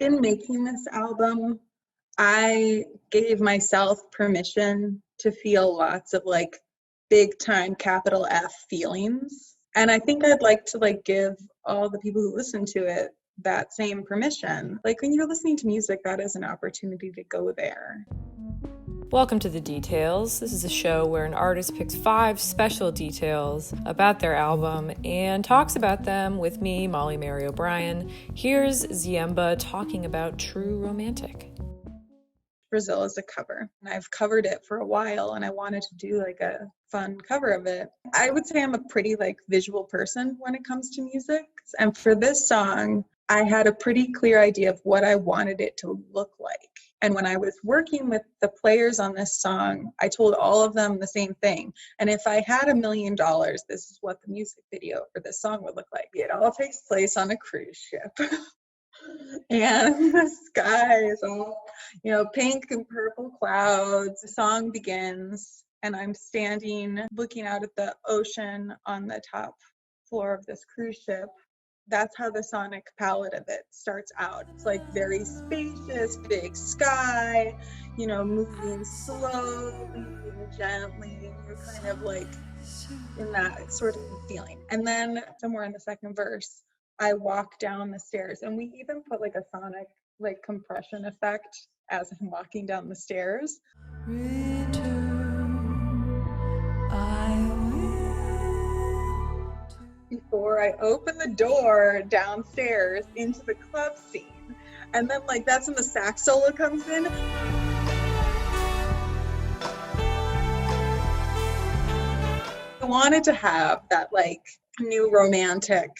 In making this album, I gave myself permission to feel lots of like big time capital F feelings. And I think I'd like to like give all the people who listen to it that same permission. Like when you're listening to music, that is an opportunity to go there. Welcome to The Details. This is a show where an artist picks 5 special details about their album and talks about them with me, Molly Mary O'Brien. Here's Ziemba talking about True Romantic. Brazil is a cover, and I've covered it for a while, and I wanted to do like a fun cover of it. I would say I'm a pretty like visual person when it comes to music, and for this song, I had a pretty clear idea of what I wanted it to look like. And when I was working with the players on this song, I told all of them the same thing. And if I had $1 million, this is what the music video for this song would look like. It all takes place on a cruise ship. And the sky is all, pink and purple clouds. The song begins, and I'm standing looking out at the ocean on the top floor of this cruise ship. That's how the sonic palette of it starts out. It's like very spacious, big sky, moving slowly and gently. You're kind of like in that sort of feeling. And then somewhere in the second verse, I walk down the stairs, and we even put like a sonic like compression effect as I'm walking down the stairs. Before I open the door downstairs into the club scene. And then like that's when the sax solo comes in. I wanted to have that like new romantic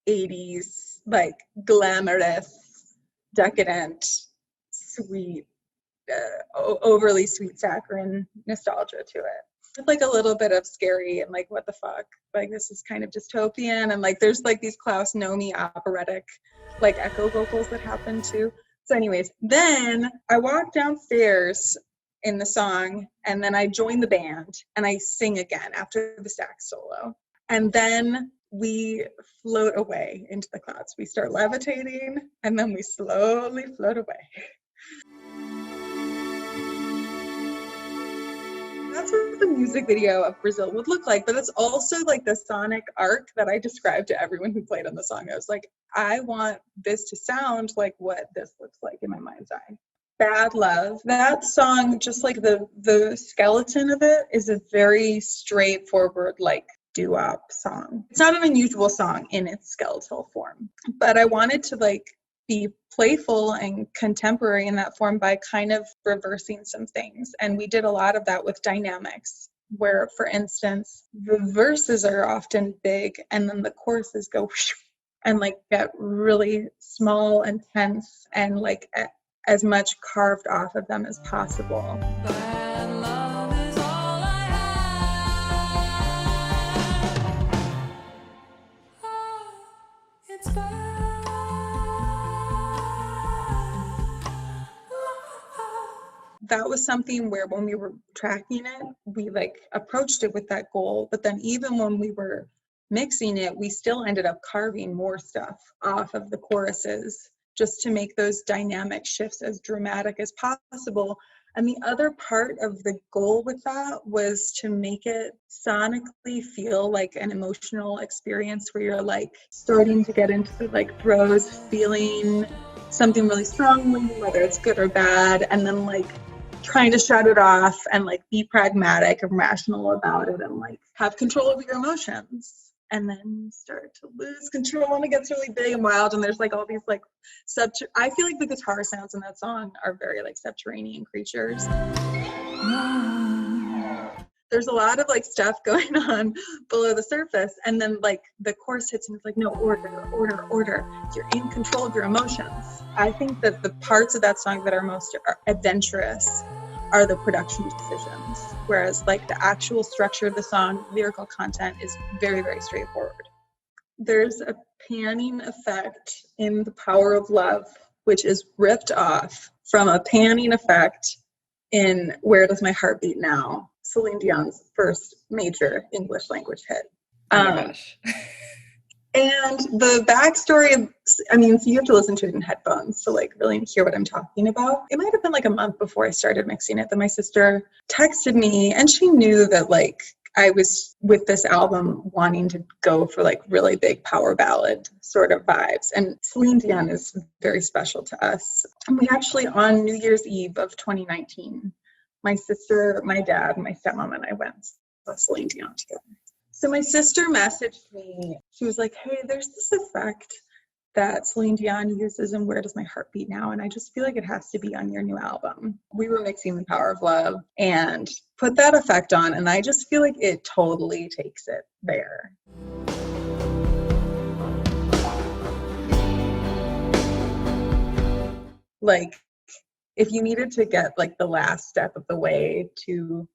80s, like glamorous, decadent, sweet, overly sweet saccharine nostalgia to it. With like a little bit of scary and like what the fuck, like this is kind of dystopian, and like there's like these Klaus Nomi operatic like echo vocals that happen too. So anyways, then I walk downstairs in the song, and then I join the band and I sing again after the sax solo, and then we float away into the clouds. We start levitating, and then we slowly float away. That's what the music video of Brazil would look like, but it's also like the sonic arc that I described to everyone who played on the song. I was like, I want this to sound like what this looks like in my mind's eye. Bad Love. That song, just like the skeleton of it, is a very straightforward, like doo-wop song. It's not an unusual song in its skeletal form, but I wanted to like be playful and contemporary in that form by kind of reversing some things. And we did a lot of that with dynamics, where, for instance, the verses are often big and then the choruses go and like get really small and tense and like as much carved off of them as possible. That was something where when we were tracking it, we like approached it with that goal. But then even when we were mixing it, we still ended up carving more stuff off of the choruses just to make those dynamic shifts as dramatic as possible. And the other part of the goal with that was to make it sonically feel like an emotional experience where you're like starting to get into the like throes, feeling something really strongly, whether it's good or bad, and then like trying to shut it off and like be pragmatic and rational about it and like have control over your emotions. And then you start to lose control and it gets really big and wild, and there's like all these like I feel like the guitar sounds in that song are very like subterranean creatures. There's a lot of like stuff going on below the surface, and then like the chorus hits and it's like, no, order. You're in control of your emotions. I think that the parts of that song that are most adventurous are the production decisions, whereas like the actual structure of the song, lyrical content is very, very straightforward. There's a panning effect in The Power of Love, which is ripped off from a panning effect in Where Does My Heart Beat Now, Celine Dion's first major English language hit. Oh my gosh. And the backstory, so you have to listen to it in headphones to like really hear what I'm talking about. It might have been like a month before I started mixing it that my sister texted me, and she knew that like I was with this album wanting to go for like really big power ballad sort of vibes. And Celine Dion is very special to us. And we actually, on New Year's Eve of 2019, my sister, my dad, my stepmom, and I went and saw Celine Dion together. So my sister messaged me. She was like, hey, there's this effect that Celine Dion uses in Where Does My Heart Beat Now? And I just feel like it has to be on your new album. We were mixing The Power of Love and put that effect on, and I just feel like it totally takes it there. Like, if you needed to get like the last step of the way to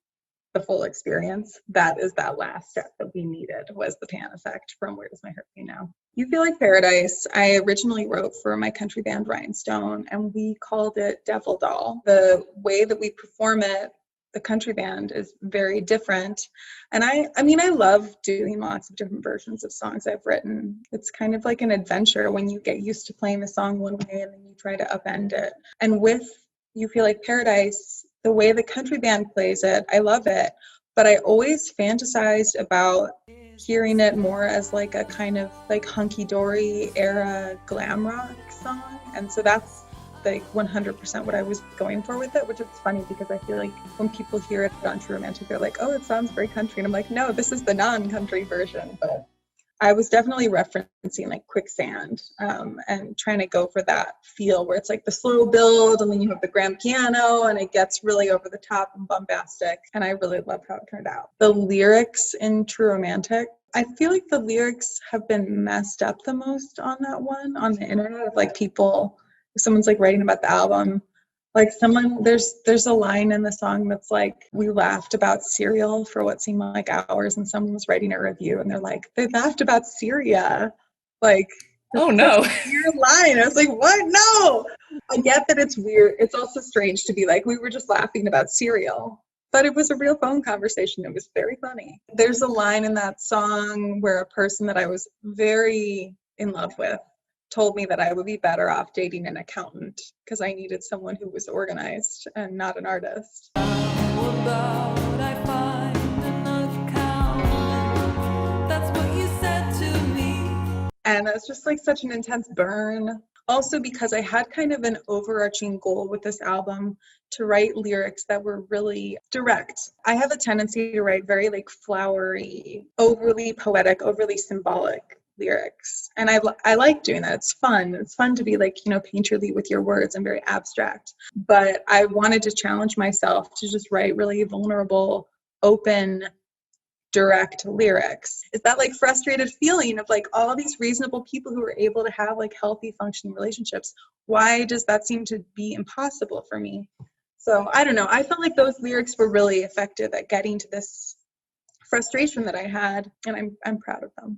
the full experience, that is that last step that we needed, was the pan effect from Where Does My Heart Beat Now? You Feel Like Paradise, I originally wrote for my country band Rhinestone, and we called it Devil Doll. The way that we perform it, the country band, is very different. And I love doing lots of different versions of songs I've written. It's kind of like an adventure when you get used to playing the song one way and then you try to upend it. And with You Feel Like Paradise, the way the country band plays it, I love it, but I always fantasized about hearing it more as like a kind of like hunky-dory era glam rock song. And so that's like 100% what I was going for with it, which is funny because I feel like when people hear it on True Romantic, they're like, oh, it sounds very country. And I'm like, no, this is the non-country version. But I was definitely referencing like Quicksand, and trying to go for that feel where it's like the slow build and then you have the grand piano and it gets really over the top and bombastic. And I really love how it turned out. The lyrics in True Romantic, I feel like the lyrics have been messed up the most on that one on the internet, of like people, if someone's like writing about the album, like there's a line in the song that's like, we laughed about cereal for what seemed like hours, and someone was writing a review and they're like, they laughed about Syria. Like, oh no. Weird line. I was like, what? No. I get that it's weird. It's also strange to be like, we were just laughing about cereal. But it was a real phone conversation. It was very funny. There's a line in that song where a person that I was very in love with told me that I would be better off dating an accountant because I needed someone who was organized and not an artist. And it's just like such an intense burn. Also because I had kind of an overarching goal with this album to write lyrics that were really direct. I have a tendency to write very like flowery, overly poetic, overly symbolic lyrics. And I like doing that. It's fun. It's fun to be like, painterly with your words and very abstract. But I wanted to challenge myself to just write really vulnerable, open, direct lyrics. Is that like frustrated feeling of like all these reasonable people who are able to have like healthy functioning relationships? Why does that seem to be impossible for me? So I don't know. I felt like those lyrics were really effective at getting to this frustration that I had, and I'm proud of them.